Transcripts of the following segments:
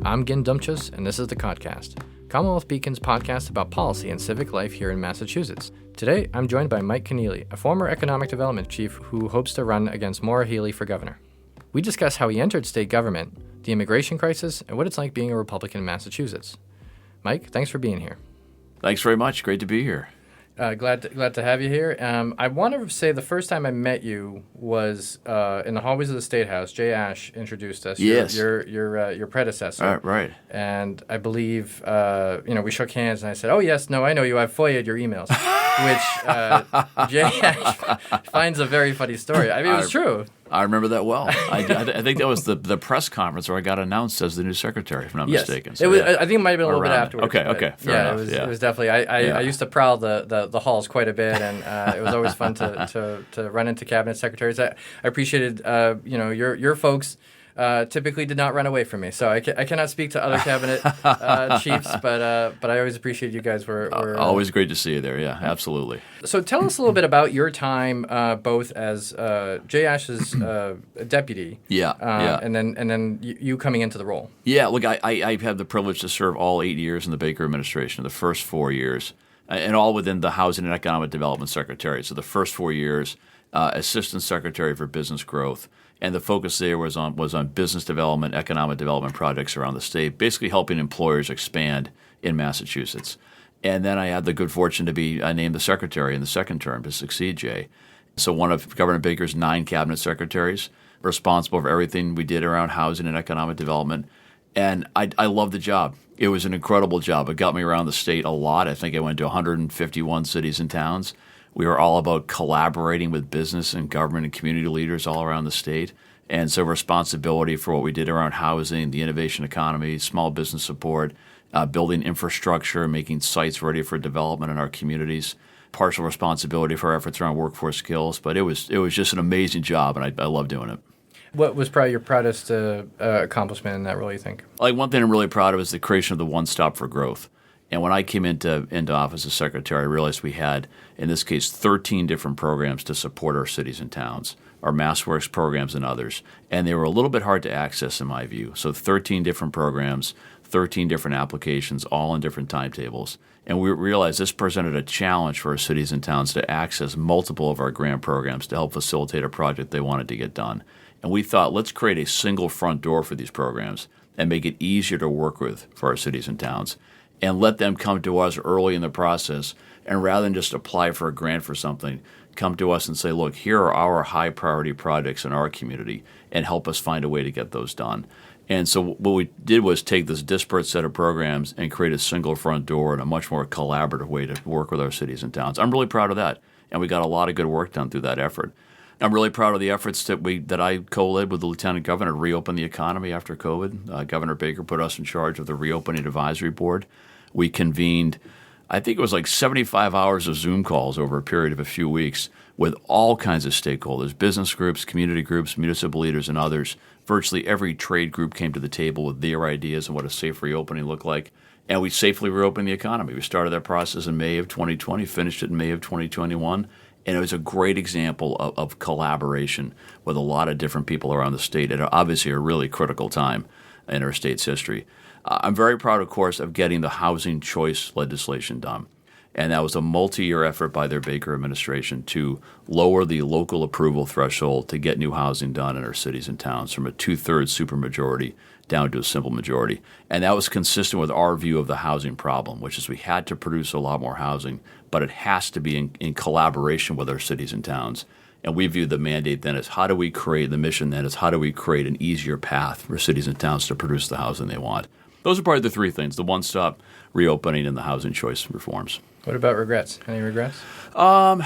I'm Dumcius, and this is the Codcast, Commonwealth Beacon's podcast about policy and civic life here in Massachusetts. Today, I'm joined by Mike Kennealy, a former economic development chief who hopes to run against Maura Healey for governor. We discuss how he entered state government, the immigration crisis, and what it's like being a Republican in Massachusetts. Mike, thanks for being here. Thanks very much. Great to be here. Glad to have you here. I want to say the first time I met you was in the hallways of the State House. Jay Ash introduced us. Yes. Your predecessor. Right. And I believe we shook hands, and I said, "Oh yes, no, I know you. I've FOIA'd your emails," which Jay Ash finds a very funny story. I mean, it was true. I remember that well. I think that was the press conference where I got announced as the new secretary, if I'm not mistaken. So, I think it might have been a little bit afterwards. Okay, fair enough. It was definitely. I used to prowl the halls quite a bit, and it was always fun to run into cabinet secretaries. I appreciated your folks. Typically did not run away from me, so I cannot speak to other cabinet chiefs, but I always appreciate you guys were always great to see you there. Yeah, absolutely. So tell us a little bit about your time, both as Jay Ash's deputy, and then you coming into the role. Yeah, look, I had the privilege to serve all 8 years in the Baker administration, the first 4 years, and all within the Housing and Economic Development Secretary. So the first 4 years, Assistant Secretary for Business Growth. And the focus there was on business development, economic development projects around the state, basically helping employers expand in Massachusetts. And then I had the good fortune to be named the secretary in the second term to succeed Jay. So one of Governor Baker's 9 cabinet secretaries, responsible for everything we did around housing and economic development. And I loved the job. It was an incredible job. It got me around the state a lot. I think I went to 151 cities and towns. We were all about collaborating with business and government and community leaders all around the state. And so responsibility for what we did around housing, the innovation economy, small business support, building infrastructure, making sites ready for development in our communities, partial responsibility for our efforts around workforce skills. But it was just an amazing job, and I love doing it. What was probably your proudest accomplishment in that role, you think? Like one thing I'm really proud of is the creation of the One Stop for Growth. And when I came into office as secretary, I realized we had, in this case, 13 different programs to support our cities and towns, our MassWorks programs and others. And they were a little bit hard to access in my view. So 13 different programs, 13 different applications, all in different timetables. And we realized this presented a challenge for our cities and towns to access multiple of our grant programs to help facilitate a project they wanted to get done. And we thought, let's create a single front door for these programs and make it easier to work with for our cities and towns, and let them come to us early in the process, and rather than just apply for a grant for something, come to us and say, look, here are our high priority projects in our community, and help us find a way to get those done. And so what we did was take this disparate set of programs and create a single front door and a much more collaborative way to work with our cities and towns. I'm really proud of that, and we got a lot of good work done through that effort. I'm really proud of the efforts that I co-led with the Lieutenant Governor to reopen the economy after COVID. Governor Baker put us in charge of the Reopening Advisory Board. We convened, I think it was like 75 hours of Zoom calls over a period of a few weeks with all kinds of stakeholders, business groups, community groups, municipal leaders, and others. Virtually every trade group came to the table with their ideas on what a safe reopening looked like. And we safely reopened the economy. We started that process in May of 2020, finished it in May of 2021. And it was a great example of collaboration with a lot of different people around the state at obviously a really critical time in our state's history. I'm very proud, of course, of getting the housing choice legislation done. And that was a multi-year effort by their Baker administration to lower the local approval threshold to get new housing done in our cities and towns from a 2/3 supermajority down to a simple majority. And that was consistent with our view of the housing problem, which is we had to produce a lot more housing, but it has to be in collaboration with our cities and towns. And we view the mandate then as how do we create an easier path for cities and towns to produce the housing they want. Those are probably the 3 things: the one-stop reopening and the housing choice reforms. What about regrets? Any regrets? I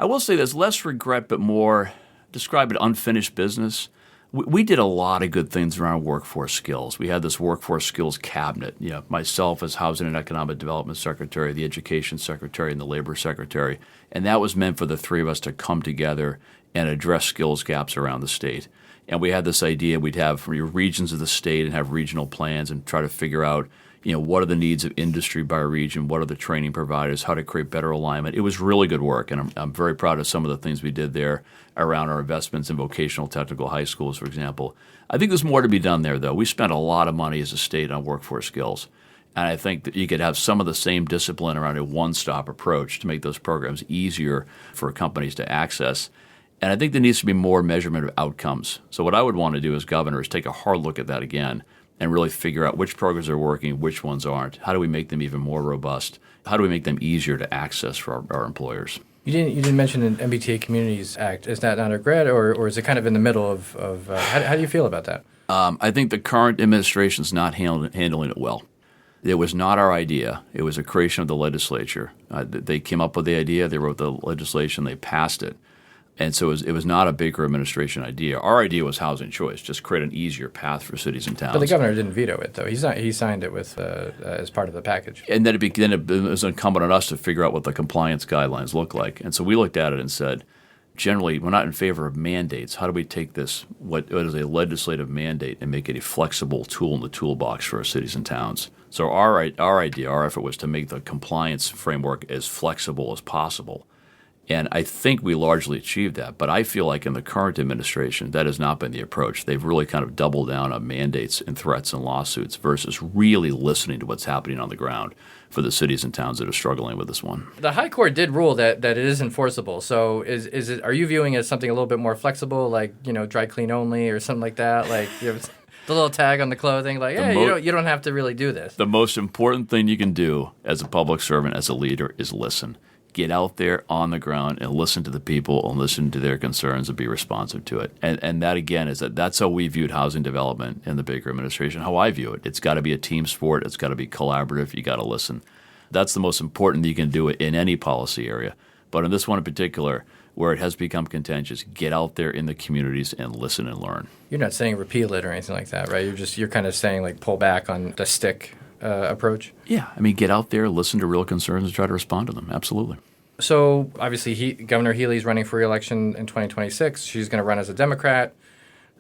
will say there's less regret, but more, describe it, unfinished business. We did a lot of good things around workforce skills. We had this workforce skills cabinet, myself as Housing and Economic Development Secretary, the Education Secretary, and the Labor Secretary. And that was meant for the 3 of us to come together and address skills gaps around the state. And we had this idea we'd have regions of the state and have regional plans and try to figure out, what are the needs of industry by region, what are the training providers, how to create better alignment. It was really good work, and I'm very proud of some of the things we did there around our investments in vocational technical high schools, for example. I think there's more to be done there, though. We spent a lot of money as a state on workforce skills, and I think that you could have some of the same discipline around a one-stop approach to make those programs easier for companies to access. And I think there needs to be more measurement of outcomes. So what I would want to do as governor is take a hard look at that again and really figure out which programs are working, which ones aren't. How do we make them even more robust? How do we make them easier to access for our employers? You didn't mention an MBTA Communities Act. Is that not a regret, or is it kind of in the middle of how do you feel about that? I think the current administration's not handling it well. It was not our idea. It was a creation of the legislature. They came up with the idea. They wrote the legislation. They passed it. And so it was not a Baker administration idea. Our idea was housing choice, just create an easier path for cities and towns. But the governor didn't veto it, though. He signed it with as part of the package. And then it was incumbent on us to figure out what the compliance guidelines look like. And so we looked at it and said, generally, we're not in favor of mandates. How do we take this, what is a legislative mandate, and make it a flexible tool in the toolbox for our cities and towns? So our effort was to make the compliance framework as flexible as possible. And I think we largely achieved that. But I feel like in the current administration, that has not been the approach. They've really kind of doubled down on mandates and threats and lawsuits versus really listening to what's happening on the ground for the cities and towns that are struggling with this one. The High Court did rule that it is enforceable. So is it? Are you viewing it as something a little bit more flexible, like dry clean only or something like that? Like you have the little tag on the clothing, like you don't have to really do this. The most important thing you can do as a public servant, as a leader, is listen. Get out there on the ground and listen to the people and listen to their concerns and be responsive to it. And that, again, that's how we viewed housing development in the Baker administration, how I view it. It's got to be a team sport. It's got to be collaborative. You got to listen. That's the most important that you can do it in any policy area. But in this one in particular, where it has become contentious, get out there in the communities and listen and learn. You're not saying repeal it or anything like that, right? You're kind of saying like pull back on the stick approach? Yeah. I mean, get out there, listen to real concerns, and try to respond to them. Absolutely. So obviously Governor Healy's running for re-election in 2026. She's going to run as a Democrat.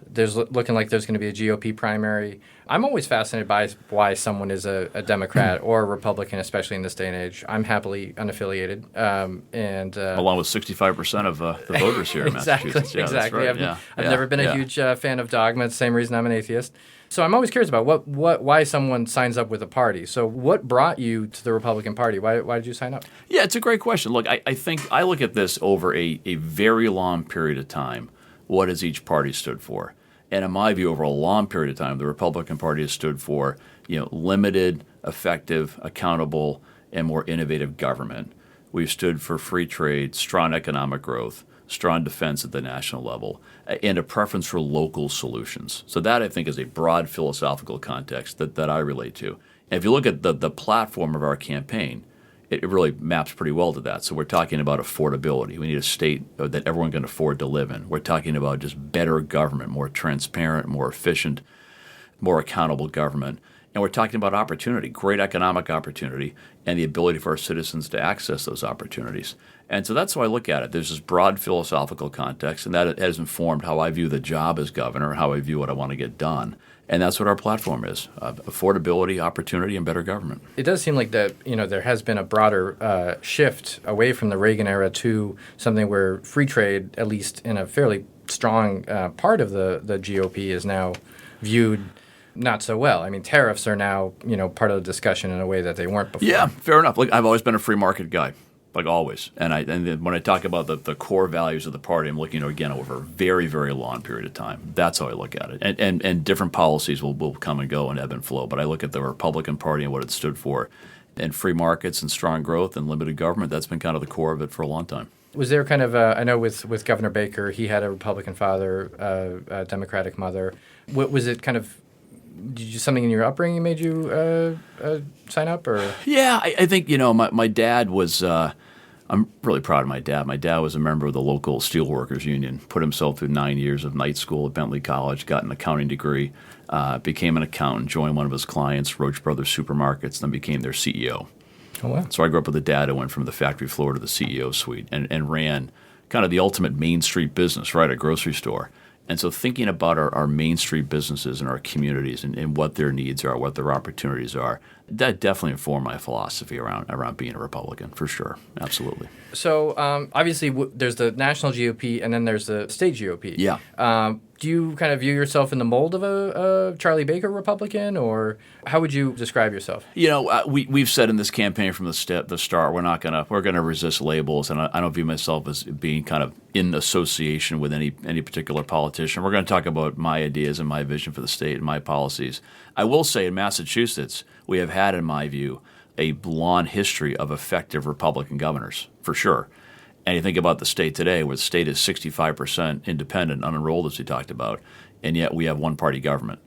There's looking like there's going to be a GOP primary. I'm always fascinated by why someone is a Democrat or a Republican, especially in this day and age. I'm happily unaffiliated. Along with 65% of the voters here in Massachusetts. Yeah, exactly. Right. I've never been a huge fan of dogma. It's the same reason I'm an atheist. So I'm always curious about why someone signs up with a party. So what brought you to the Republican Party? Why did you sign up? Yeah, it's a great question. Look, I think I look at this over a very long period of time. What has each party stood for? And in my view, over a long period of time, the Republican Party has stood for limited, effective, accountable, and more innovative government. We've stood for free trade, strong economic growth, strong defense at the national level, and a preference for local solutions. So that, I think, is a broad philosophical context that I relate to. And if you look at the platform of our campaign, it really maps pretty well to that. So we're talking about affordability. We need a state that everyone can afford to live in. We're talking about just better government, more transparent, more efficient, more accountable government. And we're talking about opportunity, great economic opportunity, and the ability for our citizens to access those opportunities. And so that's how I look at it. There's this broad philosophical context, and that has informed how I view the job as governor, how I view what I want to get done. And that's what our platform is, affordability, opportunity, and better government. It does seem like that there has been a broader shift away from the Reagan era to something where free trade, at least in a fairly strong part of the GOP, is now viewed not so well. I mean, tariffs are now part of the discussion in a way that they weren't before. Yeah, fair enough. Look, I've always been a free market guy. Like always. And then when I talk about the core values of the party, I'm looking, again, over a very, very long period of time. That's how I look at it. And different policies will come and go and ebb and flow. But I look at the Republican Party and what it stood for. And free markets and strong growth and limited government, that's been kind of the core of it for a long time. Was there kind of I know with Governor Baker, he had a Republican father, a Democratic mother. What was it kind of? Did you something in your upbringing made you sign up? Or yeah, I think my dad was. I'm really proud of my dad. My dad was a member of the local steelworkers union. Put himself through 9 years of night school at Bentley College. Got an accounting degree. Became an accountant. Joined one of his clients, Roach Brothers Supermarkets. Then became their CEO. Oh wow! So I grew up with a dad who went from the factory floor to the CEO suite and ran kind of the ultimate Main Street business, right? A grocery store. And so thinking about our Main Street businesses and our communities and what their needs are, what their opportunities are, That definitely informed my philosophy around being a Republican, for sure. Absolutely. So obviously there's the national GOP and then there's the state GOP. Yeah. Do you kind of view yourself in the mold of a Charlie Baker Republican, or how would you describe yourself? We've said in this campaign from the start we're gonna resist labels, and I don't view myself as being kind of in association with any particular politician. We're going to talk about my ideas and my vision for the state and my policies. I will say in Massachusetts we have had, in my view, a long history of effective Republican governors, for sure. And you think about the state today, where the state is 65% independent, unenrolled, as we talked about, and yet we have one-party government.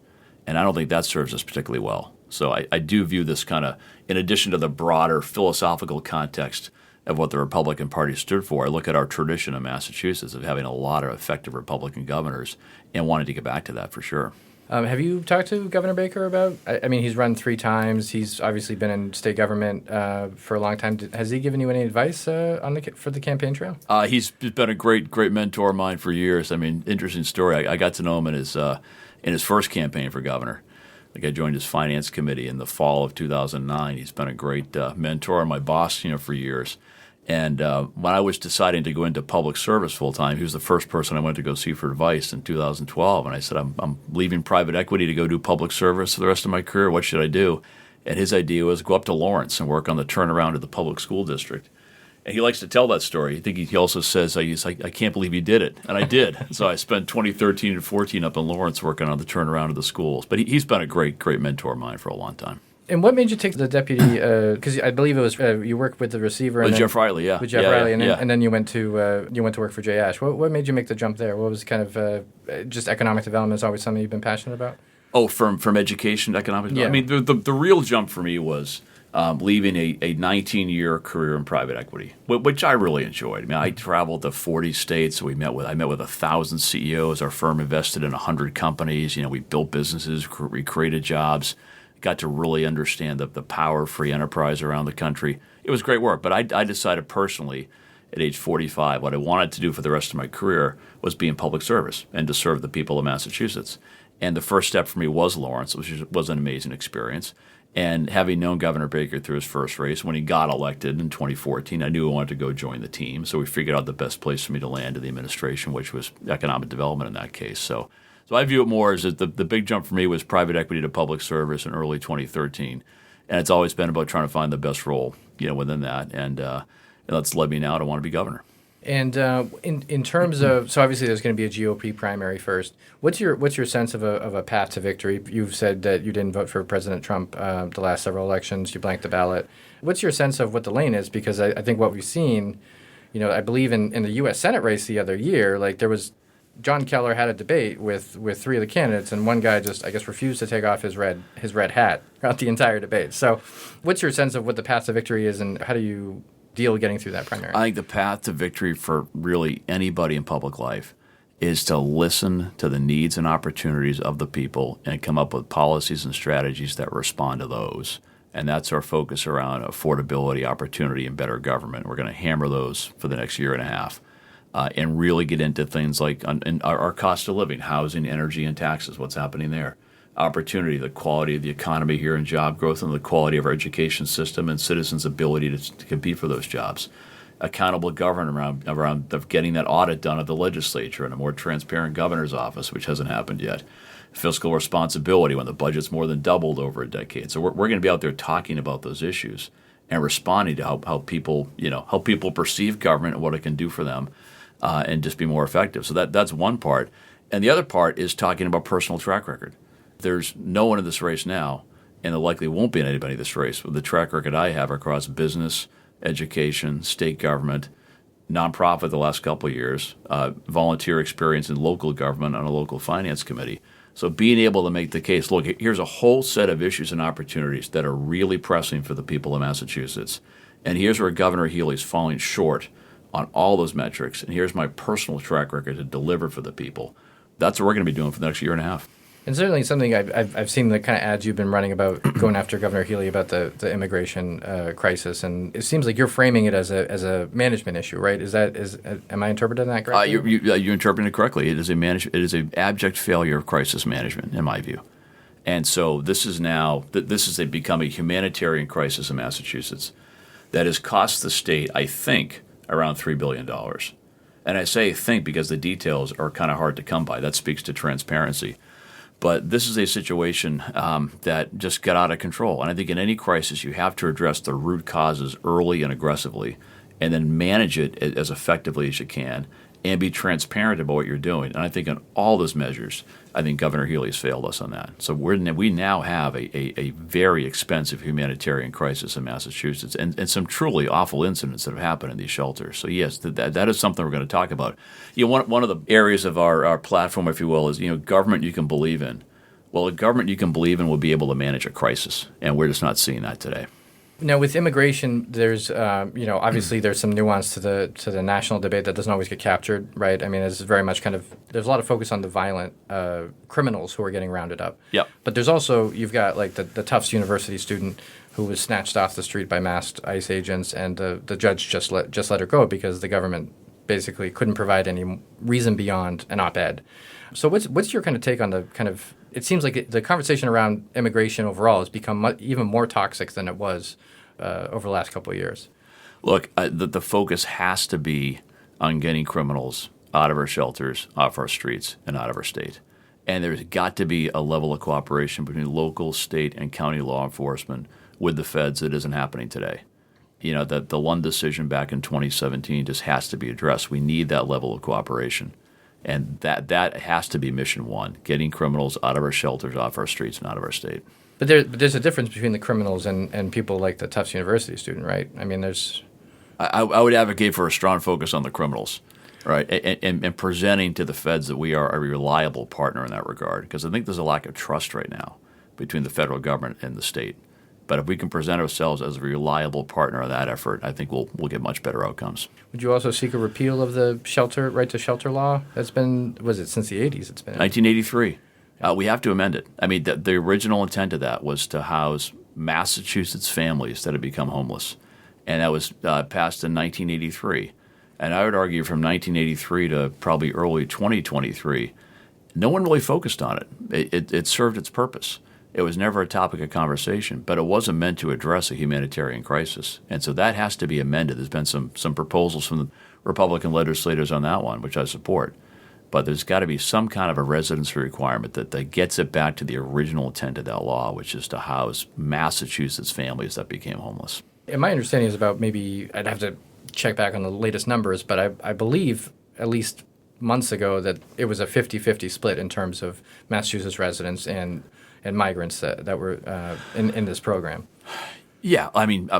And I don't think that serves us particularly well. So I do view this kind of, in addition to the broader philosophical context of what the Republican Party stood for, I look at our tradition in Massachusetts of having a lot of effective Republican governors and wanting to get back to that for sure. Have you talked to Governor Baker about? I mean, he's run 3 times. He's obviously been in state government for a long time. Has he given you any advice for the campaign trail? He's been a great mentor of mine for years. I mean, interesting story. I got to know him in his first campaign for governor. Like, I joined his finance committee in the fall of 2009. He's been a great mentor and my boss, for years. And when I was deciding to go into public service full time, he was the first person I went to go see for advice in 2012. And I said, I'm leaving private equity to go do public service for the rest of my career. What should I do? And his idea was go up to Lawrence and work on the turnaround of the public school district. And he likes to tell that story. I think he also says, I can't believe you did it. And I did. So I spent 2013 and 14 up in Lawrence working on the turnaround of the schools. But he's been a great mentor of mine for a long time. And what made you take the deputy? Because I believe it was you worked with the receiver. With Jeff Riley, yeah. With Jeff Riley, and then you went to work for Jay Ash. What made you make the jump there? What was kind of just economic development is always something you've been passionate about? Oh, from education to economic development? Yeah. I mean, the real jump for me was leaving a 19-year career in private equity, which I really enjoyed. I mean, I traveled to 40 states. I met with 1,000 CEOs. Our firm invested in 100 companies. We built businesses, we created jobs. Got to really understand the power of free enterprise around the country. It was great work, but I decided personally at age 45 what I wanted to do for the rest of my career was be in public service and to serve the people of Massachusetts. And the first step for me was Lawrence, which was an amazing experience. And having known Governor Baker through his first race, when he got elected in 2014, I knew I wanted to go join the team. So we figured out the best place for me to land in the administration, which was economic development in that case. So I view it more as that the big jump for me was private equity to public service in early 2013. And it's always been about trying to find the best role, within that. And that's led me now to want to be governor. And in terms of, so obviously there's going to be a GOP primary first. What's your sense of a path to victory? You've said that you didn't vote for President Trump the last several elections. You blanked the ballot. What's your sense of what the lane is? Because I think what we've seen, I believe in the U.S. Senate race the other year, like there was John Keller had a debate with 3 of the candidates, and one guy just, I guess, refused to take off his red hat throughout the entire debate. So what's your sense of what the path to victory is, and how do you deal with getting through that primary? I think the path to victory for really anybody in public life is to listen to the needs and opportunities of the people and come up with policies and strategies that respond to those. And that's our focus around affordability, opportunity, and better government. We're going to hammer those for the next year and a half. And really get into things like our cost of living, housing, energy, and taxes, what's happening there. Opportunity, the quality of the economy here and job growth, and the quality of our education system and citizens' ability to compete for those jobs. Accountable government around getting that audit done at the legislature and a more transparent governor's office, which hasn't happened yet. Fiscal responsibility when the budget's more than doubled over a decade. So we're going to be out there talking about those issues and responding to how people perceive government and what it can do for them. And just be more effective. So that's one part. And the other part is talking about personal track record. There's no one in this race now, and there likely won't be anybody in this race with the track record I have across business, education, state government, nonprofit the last couple of years, volunteer experience in local government on a local finance committee. So being able to make the case, look, here's a whole set of issues and opportunities that are really pressing for the people of Massachusetts. And here's where Governor Healy's falling short on all those metrics, and here's my personal track record to deliver for the people. That's what we're going to be doing for the next year and a half. And certainly something I've seen the kind of ads you've been running about going after Governor Healy about the immigration crisis, and it seems like you're framing it as a management issue, right? Am I interpreting that correctly? You're interpreting it correctly. It is an abject failure of crisis management, in my view. And so this is now become a humanitarian crisis in Massachusetts that has cost the state, I think, around $3 billion. And I say think because the details are kind of hard to come by. That speaks to transparency. But this is a situation that just got out of control. And I think in any crisis, you have to address the root causes early and aggressively, and then manage it as effectively as you can, and be transparent about what you're doing. And I think in all those measures, I think Governor Healy's failed us on that. So we now have a very expensive humanitarian crisis in Massachusetts, and some truly awful incidents that have happened in these shelters. So yes, that is something we're going to talk about. One of the areas of our platform, if you will, is government you can believe in. Well, a government you can believe in will be able to manage a crisis, and we're just not seeing that today. Now, with immigration, there's obviously there's some nuance to the national debate that doesn't always get captured, right? I mean, it's very much there's a lot of focus on the violent criminals who are getting rounded up. Yep. But there's also, you've got like the Tufts University student who was snatched off the street by masked ICE agents, and the judge just let her go because the government basically couldn't provide any reason beyond an op-ed. So what's your kind of take on the kind of, it seems like the conversation around immigration overall has become even more toxic than it was over the last couple of years? Look, the focus has to be on getting criminals out of our shelters, off our streets, and out of our state. And there's got to be a level of cooperation between local, state, and county law enforcement with the feds that isn't happening today. The Lund decision back in 2017 just has to be addressed. We need that level of cooperation. And that has to be mission one, getting criminals out of our shelters, off our streets, and out of our state. But there's a difference between the criminals and people like the Tufts University student, right? I mean, I would advocate for a strong focus on the criminals, right, and presenting to the feds that we are a reliable partner in that regard, because I think there's a lack of trust right now between the federal government and the state. But if we can present ourselves as a reliable partner in that effort, I think we'll get much better outcomes. Would you also seek a repeal of the right to shelter law? That's been, since the 80s it's been? 1983. We have to amend it. I mean, the original intent of that was to house Massachusetts families that had become homeless. And that was passed in 1983. And I would argue from 1983 to probably early 2023, no one really focused on it. It served its purpose. It was never a topic of conversation, but it wasn't meant to address a humanitarian crisis. And so that has to be amended. There's been some proposals from the Republican legislators on that one, which I support. But there's got to be some kind of a residency requirement that gets it back to the original intent of that law, which is to house Massachusetts families that became homeless. And my understanding is about I'd have to check back on the latest numbers, but I believe at least months ago that it was a 50-50 split in terms of Massachusetts residents and migrants that were in this program. Yeah, I mean,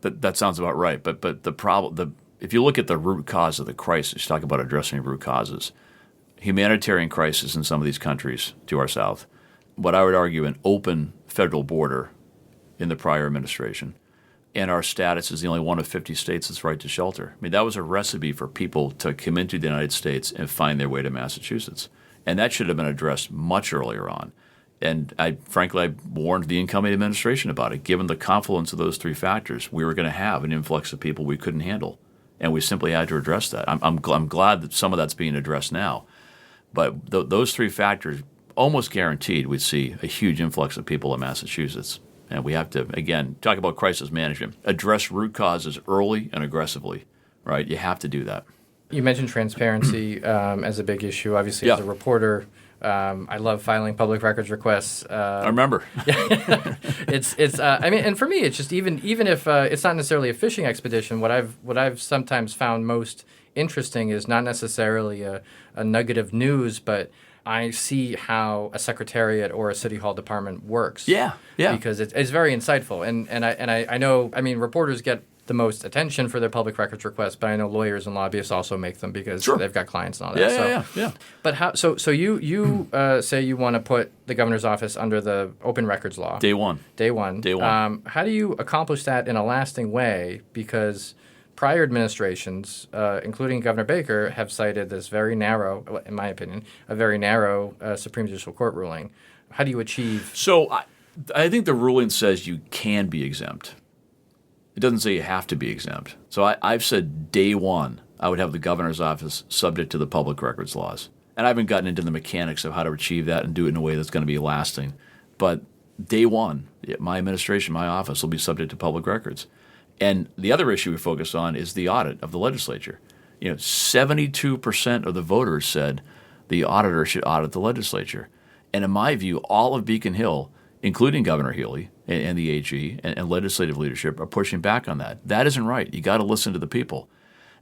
that sounds about right. But the problem, if you look at the root cause of the crisis, talk about addressing root causes, humanitarian crisis in some of these countries to our south, what I would argue an open federal border in the prior administration, and our status is the only one of 50 states that's right to shelter. I mean, that was a recipe for people to come into the United States and find their way to Massachusetts. And that should have been addressed much earlier on. And I warned the incoming administration about it. Given the confluence of those three factors, we were going to have an influx of people we couldn't handle. And we simply had to address that. I'm glad that some of that's being addressed now. But those three factors almost guaranteed we'd see a huge influx of people in Massachusetts. And we have to, again, talk about crisis management, address root causes early and aggressively, right? You have to do that. You mentioned transparency as a big issue. Obviously, as a reporter, I love filing public records requests. I remember. I mean, and for me, it's just even if it's not necessarily a fishing expedition. What I've sometimes found most interesting is not necessarily a nugget of news, but I see how a secretariat or a city hall department works. Yeah. Because it's very insightful, and I know. I mean, reporters get the most attention for their public records requests, but I know lawyers and lobbyists also make them because they've got clients and all that. Yeah. But how? So you say you want to put the governor's office under the open records law. Day one. How do you accomplish that in a lasting way? Because prior administrations, including Governor Baker, have cited this very narrow, in my opinion, a very narrow Supreme Judicial Court ruling. How do you achieve? So I think the ruling says you can be exempt. It doesn't say you have to be exempt. So I've said day one I would have the governor's office subject to the public records laws. And I haven't gotten into the mechanics of how to achieve that and do it in a way that's going to be lasting. But day one, my administration, my office will be subject to public records. And the other issue we focus on is the audit of the legislature. 72% of the voters said the auditor should audit the legislature. And in my view, all of Beacon Hill, including Governor Healy and the AG and legislative leadership, are pushing back on that. That isn't right. You got to listen to the people.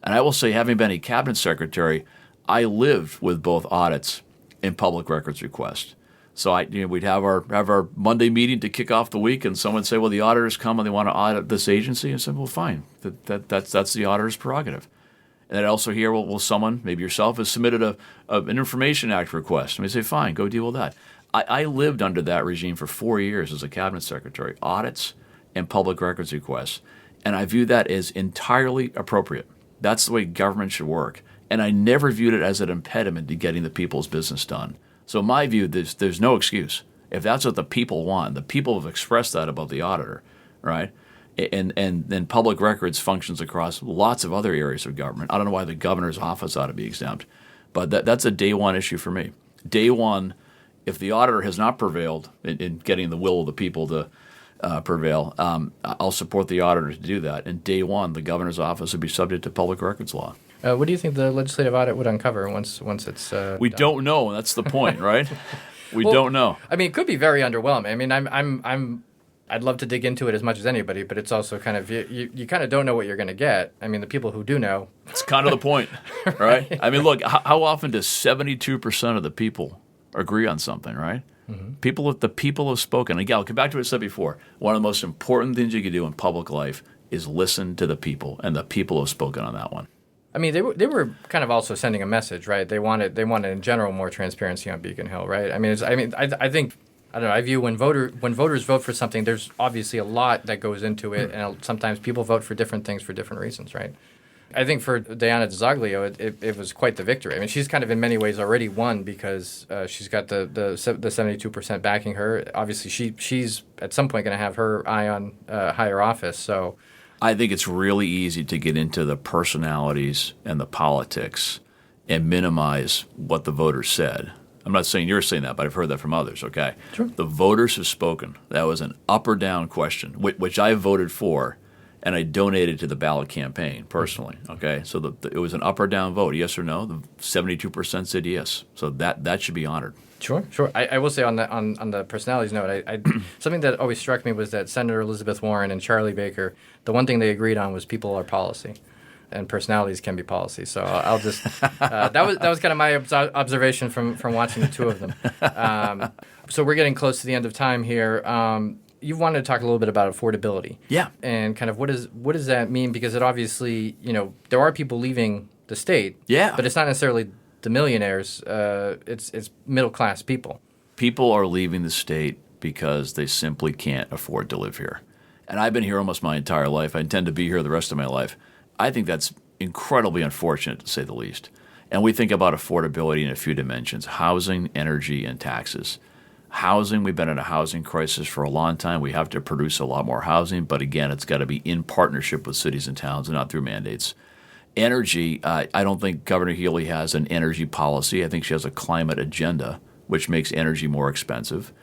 And I will say, having been a cabinet secretary, I lived with both audits and public records requests. So we'd have our Monday meeting to kick off the week, and someone would say, well, the auditors come and they want to audit this agency. And I said, well, fine. That's the auditor's prerogative. And I'd also hear, well, someone, maybe yourself, has submitted an Information Act request. And we say, fine, go deal with that. I lived under that regime for 4 years as a cabinet secretary, audits and public records requests. And I view that as entirely appropriate. That's the way government should work. And I never viewed it as an impediment to getting the people's business done. So in my view, there's no excuse. If that's what the people want, the people have expressed that about the auditor, right? And then public records functions across lots of other areas of government. I don't know why the governor's office ought to be exempt, but that's a day one issue for me. Day one, if the auditor has not prevailed in getting the will of the people to prevail, I'll support the auditor to do that. And day one, the governor's office would be subject to public records law. What do you think the legislative audit would uncover once it's we done? don't know. That's the point, right? We don't know. I mean, it could be very underwhelming. I mean, I'd love to dig into it as much as anybody, but it's also kind of you kind of don't know what you're going to get. I mean, the people who do know. It's kind of the point, right? I mean, look, how often does 72% of the people agree on something, right? Mm-hmm. The people have spoken. Again, I'll come back to what I said before. One of the most important things you can do in public life is listen to the people, and the people have spoken on that one. I mean, they were kind of also sending a message, right? They wanted in general more transparency on Beacon Hill, right? I mean, I think I don't know. I view when voters vote for something, there's obviously a lot that goes into it, and sometimes people vote for different things for different reasons, right? I think for Diana DiZoglio, it was quite the victory. I mean, she's kind of in many ways already won because she's got the 72% backing her. Obviously, she's at some point going to have her eye on higher office. So I think it's really easy to get into the personalities and the politics and minimize what the voters said. I'm not saying you're saying that, but I've heard that from others, okay? Sure. The voters have spoken. That was an up or down question, which I voted for, and I donated to the ballot campaign personally, okay? So it was an up or down vote, yes or no. The 72% said yes. So that should be honored. Sure. I will say on the personalities note, I something that always struck me was that Senator Elizabeth Warren and Charlie Baker, the one thing they agreed on was people are policy, and personalities can be policy. So I'll just that was kind of my observation from watching the two of them. So we're getting close to the end of time here. You wanted to talk a little bit about affordability, yeah, and kind of what does that mean? Because it obviously there are people leaving the state, yeah, but it's not necessarily the millionaires. It's middle class people. People are leaving the state because they simply can't afford to live here. And I've been here almost my entire life. I intend to be here the rest of my life. I think that's incredibly unfortunate, to say the least. And we think about affordability in a few dimensions: housing, energy, and taxes. Housing, we've been in a housing crisis for a long time. We have to produce a lot more housing, but again, it's got to be in partnership with cities and towns and not through mandates. Energy, I don't think Governor Healy has an energy policy. I think she has a climate agenda, which makes energy more expensive.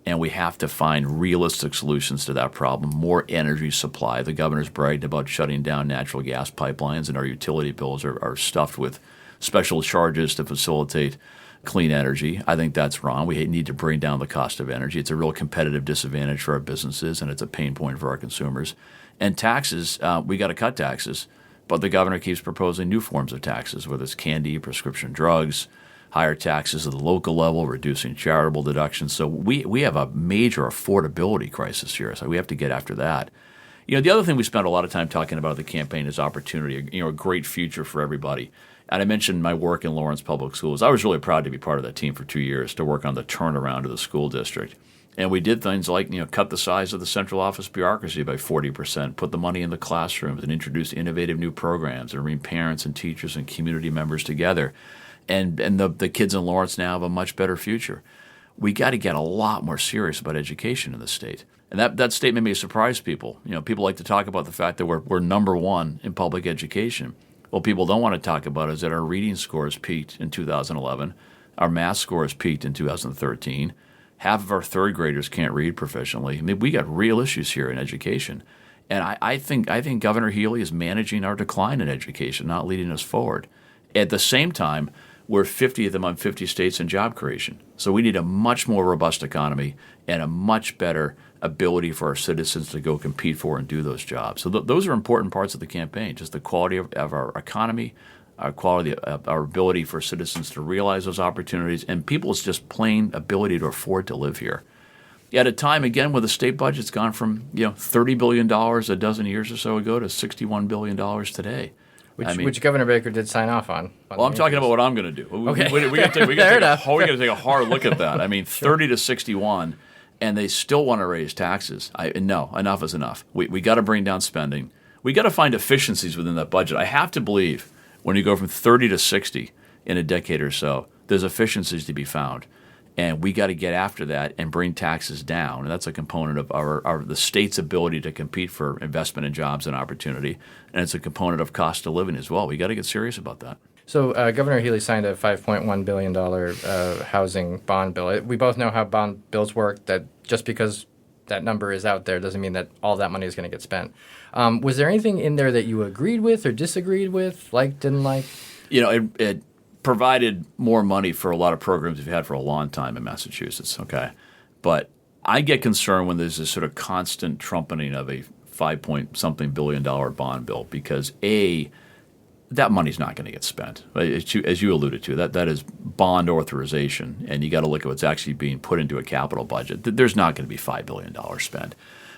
And we have to find realistic solutions to that problem, more energy supply. The governor's bragged about shutting down natural gas pipelines, and our utility bills are stuffed with special charges to facilitate clean energy. I think that's wrong. We need to bring down the cost of energy. It's a real competitive disadvantage for our businesses, and it's a pain point for our consumers. And taxes, we got to cut taxes. But the governor keeps proposing new forms of taxes, whether it's candy, prescription drugs, higher taxes at the local level, reducing charitable deductions. So we have a major affordability crisis here. So we have to get after that. The other thing we spent a lot of time talking about at the campaign is opportunity, a great future for everybody. And I mentioned my work in Lawrence Public Schools. I was really proud to be part of that team for 2 years to work on the turnaround of the school district. And we did things like, cut the size of the central office bureaucracy by 40%, put the money in the classrooms, and introduce innovative new programs and bring parents and teachers and community members together. And the kids in Lawrence now have a much better future. We got to get a lot more serious about education in the state. And that statement may surprise people. People like to talk about the fact that we're number one in public education. What people don't want to talk about is that our reading scores peaked in 2011. Our math scores peaked in 2013. Half of our third graders can't read proficiently. I mean, we got real issues here in education. And I think Governor Healy is managing our decline in education, not leading us forward. At the same time, we're 50th among 50 states in job creation. So we need a much more robust economy and a much better ability for our citizens to go compete for and do those jobs. So those are important parts of the campaign, just the quality of our economy, our quality of our ability for citizens to realize those opportunities, and people's just plain ability to afford to live here. At a time, again, where the state budget's gone from $30 billion a dozen years or so ago to $61 billion today. Which Governor Baker did sign off on. Well, I'm talking about what I'm going to do. Okay. We got to take a hard look at that. I mean, 30 to 61, and they still want to raise taxes. No, enough is enough. We got to bring down spending. We got to find efficiencies within that budget. I have to believe when you go from 30 to 60 in a decade or so, there's efficiencies to be found. And we got to get after that and bring taxes down. And that's a component of the state's ability to compete for investment in jobs and opportunity. And it's a component of cost of living as well. We got to get serious about that. So Governor Healy signed a $5.1 billion housing bond bill. We both know how bond bills work, that just because that number is out there doesn't mean that all that money is going to get spent. Was there anything in there that you agreed with or disagreed with, liked, didn't like? It provided more money for a lot of programs we've had for a long time in Massachusetts, okay? But I get concerned when there's this sort of constant trumpeting of a $5-point-something billion bond bill because, A, that money's not going to get spent. As you alluded to, that is bond authorization, and you got to look at what's actually being put into a capital budget. There's not going to be $5 billion spent.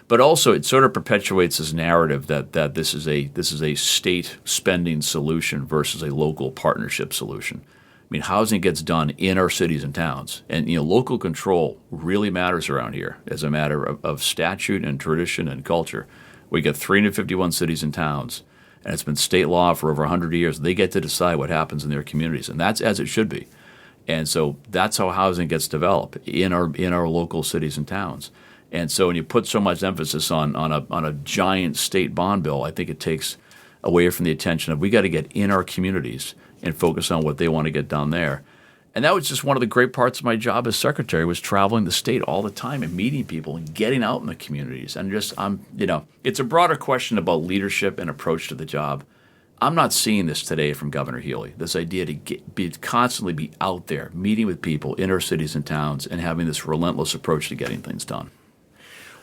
But also, it sort of perpetuates this narrative that this is a state spending solution versus a local partnership solution. I mean, housing gets done in our cities and towns, and local control really matters around here as a matter of statute and tradition and culture. We got 351 cities and towns, and it's been state law for over 100 years. They get to decide what happens in their communities, and that's as it should be. And so that's how housing gets developed in our local cities and towns. And so when you put so much emphasis on a giant state bond bill, I think it takes away from the attention of we got to get in our communities and focus on what they want to get done there. And that was just one of the great parts of my job as secretary, was traveling the state all the time and meeting people and getting out in the communities. And it's a broader question about leadership and approach to the job. I'm not seeing this today from Governor Healy, this idea to constantly be out there, meeting with people in our cities and towns and having this relentless approach to getting things done.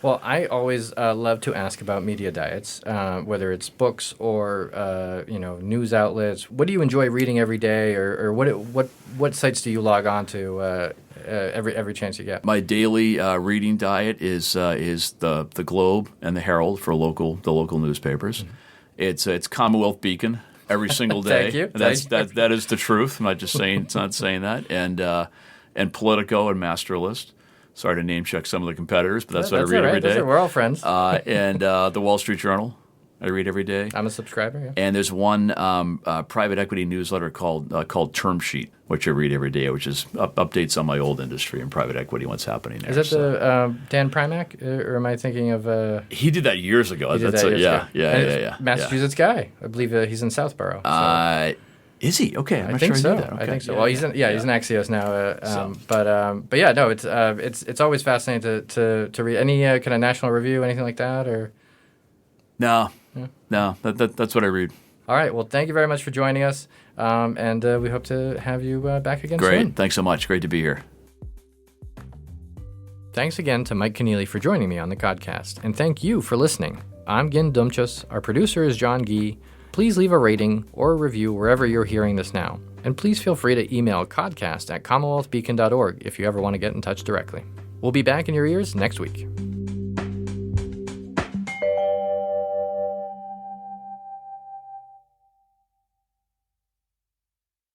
Well, I always love to ask about media diets, whether it's books or news outlets. What do you enjoy reading every day, or what sites do you log on to every chance you get? My daily reading diet is the Globe and the Herald for the local newspapers. Mm-hmm. It's CommonWealth Beacon every single day. Thank you. That is the truth. I'm not just saying it's not saying that. And Politico and Master List. Sorry to name check some of the competitors, but that's what I read every day. We're all friends. And the Wall Street Journal, I read every day. I'm a subscriber, yeah. And there's one private equity newsletter called Term Sheet, which I read every day, which is updates on my old industry and private equity, what's happening there. Is that the Dan Primack, or am I thinking of? He did that years ago. Yeah. Massachusetts guy. I believe he's in Southborough. So. Is he? Okay, I think so. Okay. I think so. Well, he's in Axios now. But yeah, no, it's always fascinating to read. Any kind of national review, anything like that, or? No. That's what I read. All right. Well, thank you very much for joining us, and we hope to have you back again soon. Great. Thanks so much. Great to be here. Thanks again to Mike Kennealy for joining me on the podcast, and thank you for listening. I'm Dumcius. Our producer is John Gee. Please leave a rating or a review wherever you're hearing this now. And please feel free to email codcast@commonwealthbeacon.org if you ever want to get in touch directly. We'll be back in your ears next week.